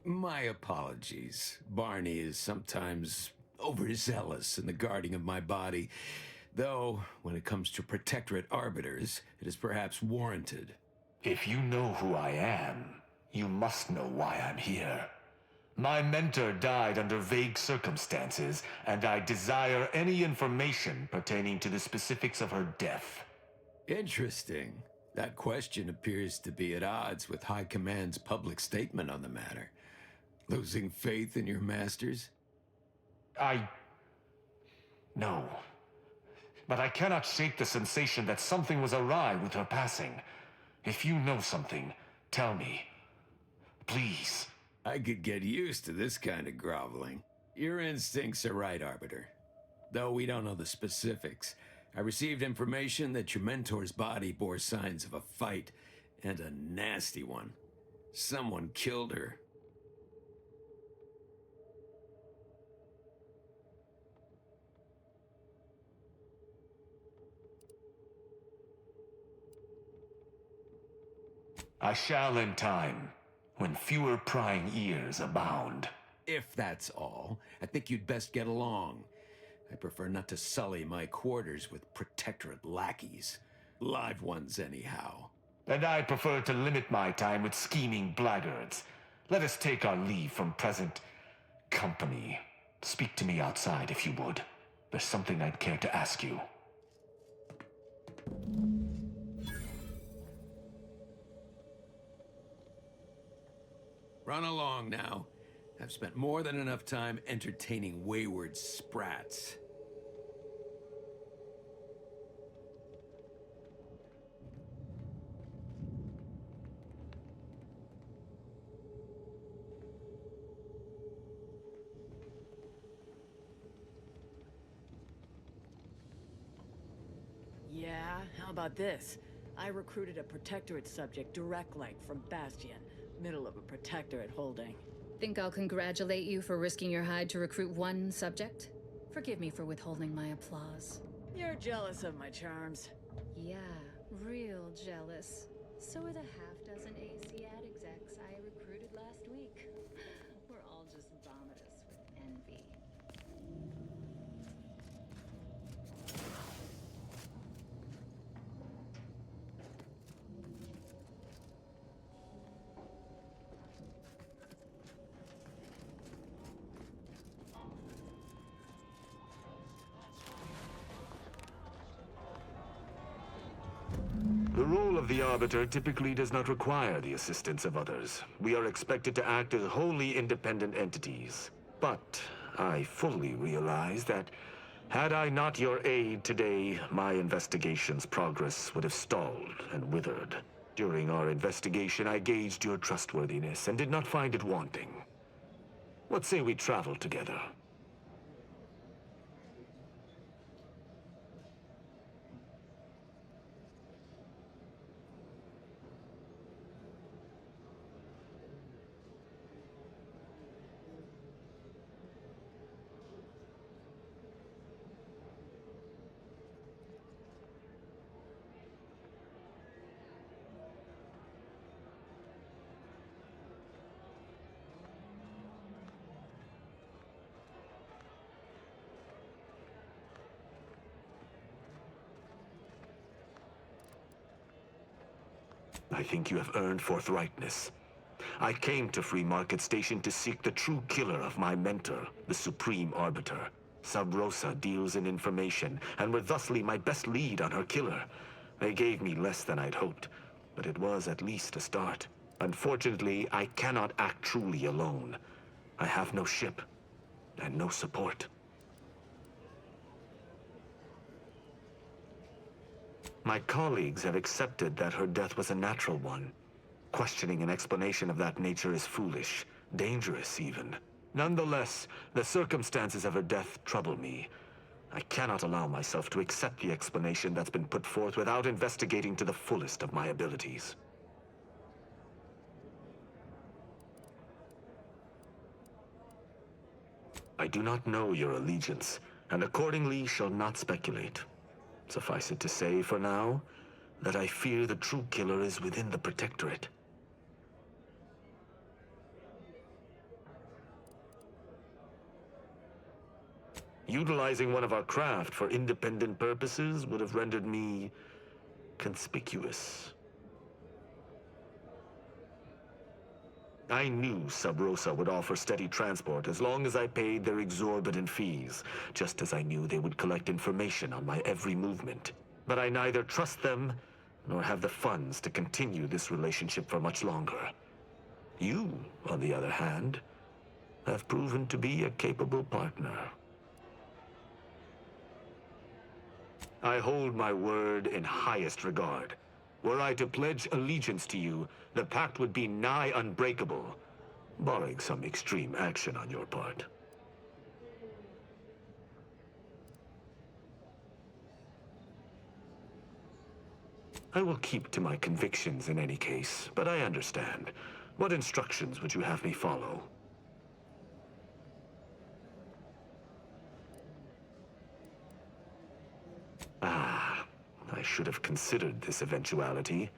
U: My apologies. Barney is sometimes overzealous in the guarding of my body, though when it comes to Protectorate arbiters, it is perhaps warranted.
N: If you know who I am, you must know why I'm here. My mentor died under vague circumstances, and I desire any information pertaining to the specifics of her death.
U: Interesting. That question appears to be at odds with High Command's public statement on the matter. Losing faith in your masters?
N: No. But I cannot shake the sensation that something was awry with her passing. If you know something, tell me. Please.
U: I could get used to this kind of groveling. Your instincts are right, Arbiter. Though we don't know the specifics, I received information that your mentor's body bore signs of a fight, and a nasty one. Someone killed her.
N: I shall in time, when fewer prying ears abound.
U: If that's all, I think you'd best get along. I prefer not to sully my quarters with Protectorate lackeys. Live ones, anyhow.
N: And I prefer to limit my time with scheming blackguards. Let us take our leave from present company. Speak to me outside, if you would. There's something I'd care to ask you.
U: Run along now. I've spent more than enough time entertaining wayward sprats.
M: Yeah, how about this? I recruited a Protectorate subject direct like from Bastion, middle of a Protectorate holding.
E: Think I'll congratulate you for risking your hide to recruit one subject? Forgive me for withholding my applause.
M: You're jealous of my charms.
E: Yeah, real jealous. So are the half-dozen AC ad execs I recruited last week. We're all just vomitous with envy.
N: The role of the Arbiter typically does not require the assistance of others. We are expected to act as wholly independent entities. But I fully realize that had I not your aid today, my investigation's progress would have stalled and withered. During our investigation, I gauged your trustworthiness and did not find it wanting. What say we travel together? I think you have earned forthrightness. I came to Free Market Station to seek the true killer of my mentor, the Supreme Arbiter. Sub Rosa deals in information, and were thusly my best lead on her killer. They gave me less than I'd hoped, but it was at least a start. Unfortunately, I cannot act truly alone. I have no ship, and no support. My colleagues have accepted that her death was a natural one. Questioning an explanation of that nature is foolish, dangerous even. Nonetheless, the circumstances of her death trouble me. I cannot allow myself to accept the explanation that's been put forth without investigating to the fullest of my abilities. I do not know your allegiance, and accordingly shall not speculate. Suffice it to say, for now, that I fear the true killer is within the Protectorate. Utilizing one of our craft for independent purposes would have rendered me conspicuous. I knew Sub Rosa would offer steady transport as long as I paid their exorbitant fees, just as I knew they would collect information on my every movement. But I neither trust them nor have the funds to continue this relationship for much longer. You, on the other hand, have proven to be a capable partner. I hold my word in highest regard. Were I to pledge allegiance to you, the pact would be nigh unbreakable, barring some extreme action on your part. I will keep to my convictions in any case, but I understand. What instructions would you have me follow? Ah, I should have considered this eventuality.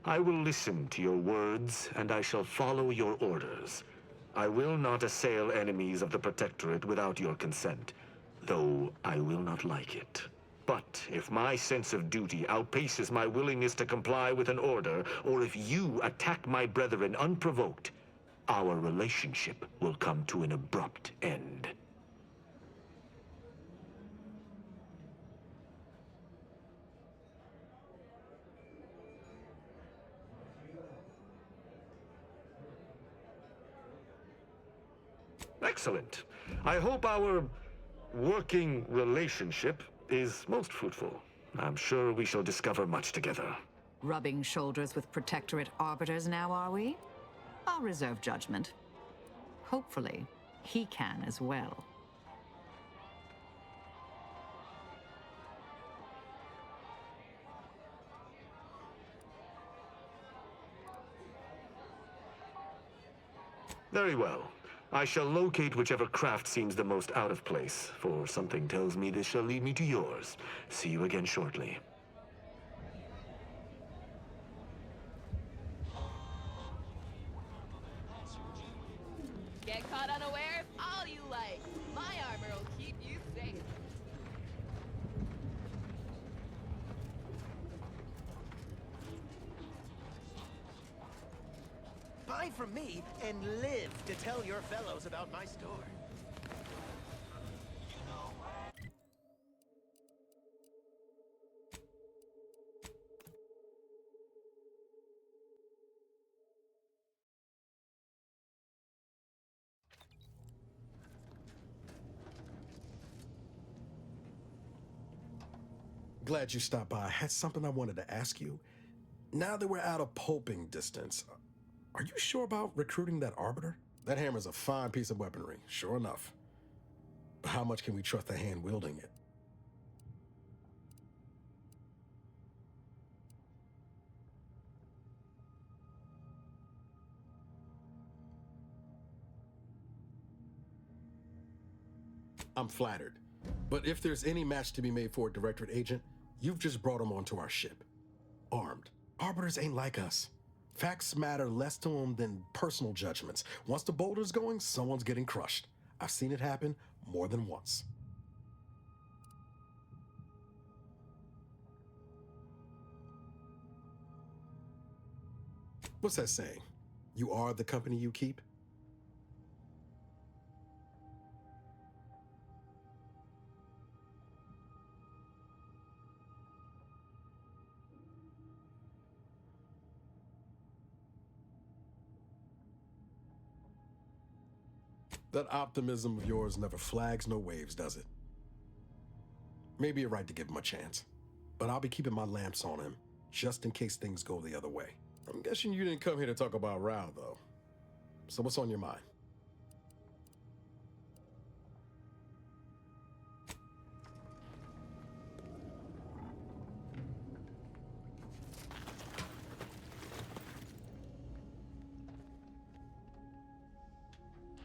N: I will listen to your words, and I shall follow your orders. I will not assail enemies of the Protectorate without your consent, though I will not like it. But if my sense of duty outpaces my willingness to comply with an order, or if you attack my brethren unprovoked, our relationship will come to an abrupt end. Excellent. I hope our working relationship is most fruitful. I'm sure we shall discover much together.
B: Rubbing shoulders with Protectorate arbiters now, are we? I'll reserve judgment. Hopefully, he can as well.
N: Very well. I shall locate whichever craft seems the most out of place, for something tells me this shall lead me to yours. See you again shortly.
V: Get caught unawares all you like. My armor will keep you safe.
I: Buy from me and live to tell your fellows about my store.
O: Glad you stopped by. I had something I wanted to ask you. Now that we're out of pulping distance, are you sure about recruiting that Arbiter? That hammer's a fine piece of weaponry, sure enough. But how much can we trust the hand wielding it? I'm flattered. But if there's any match to be made for a Directorate agent, you've just brought him onto our ship. Armed. Arbiters ain't like us. Facts matter less to them than personal judgments. Once the boulder's going, someone's getting crushed. I've seen it happen more than once. What's that saying? You are the company you keep? That optimism of yours never flags no waves, does it? Maybe you're right to give him a chance. But I'll be keeping my lamps on him, just in case things go the other way. I'm guessing you didn't come here to talk about Rao, though. So what's on your mind?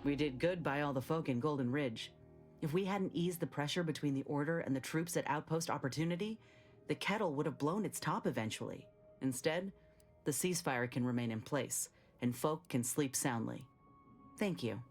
C: We did good by all the folk in Golden Ridge. If we hadn't eased the pressure between the Order and the troops at Outpost Opportunity, the kettle would have blown its top eventually. Instead, the ceasefire can remain in place, and folk can sleep soundly. Thank you.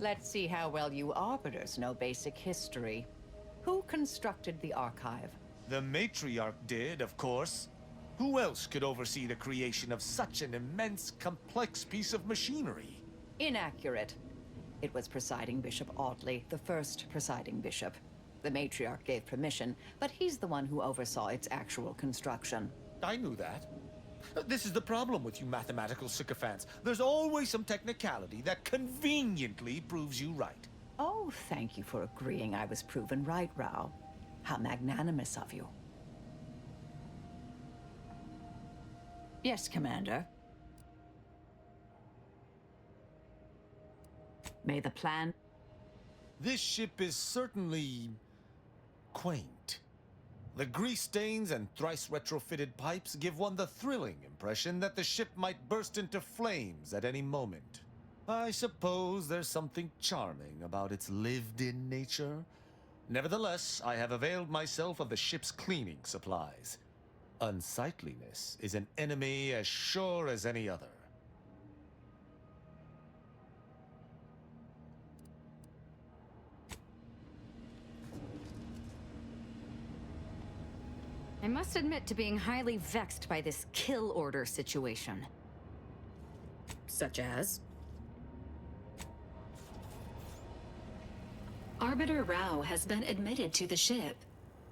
B: Let's see how well you Arbiters know basic history. Who constructed the archive?
N: The matriarch did, of course. Who else could oversee the creation of such an immense, complex piece of machinery?
B: Inaccurate. It was Presiding Bishop Audley, the first presiding bishop. The matriarch gave permission, but he's the one who oversaw its actual construction.
N: I knew that. This is the problem with you mathematical sycophants. There's always some technicality that conveniently proves you right.
B: Oh, thank you for agreeing I was proven right, Rao. How magnanimous of you. Yes, Commander. May the plan...
N: This ship is certainly quaint. The grease stains and thrice retrofitted pipes give one the thrilling impression that the ship might burst into flames at any moment. I suppose there's something charming about its lived-in nature. Nevertheless, I have availed myself of the ship's cleaning supplies. Unsightliness is an enemy as sure as any other.
A: I must admit to being highly vexed by this kill order situation.
C: Such as?
F: Arbiter Rao has been admitted to the ship.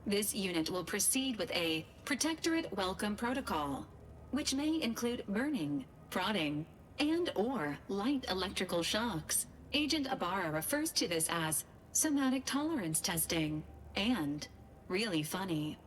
F: This unit will proceed with a Protectorate Welcome Protocol, which may include burning, prodding, and/or light electrical shocks. Agent Ibarra refers to this as somatic tolerance testing, and really funny.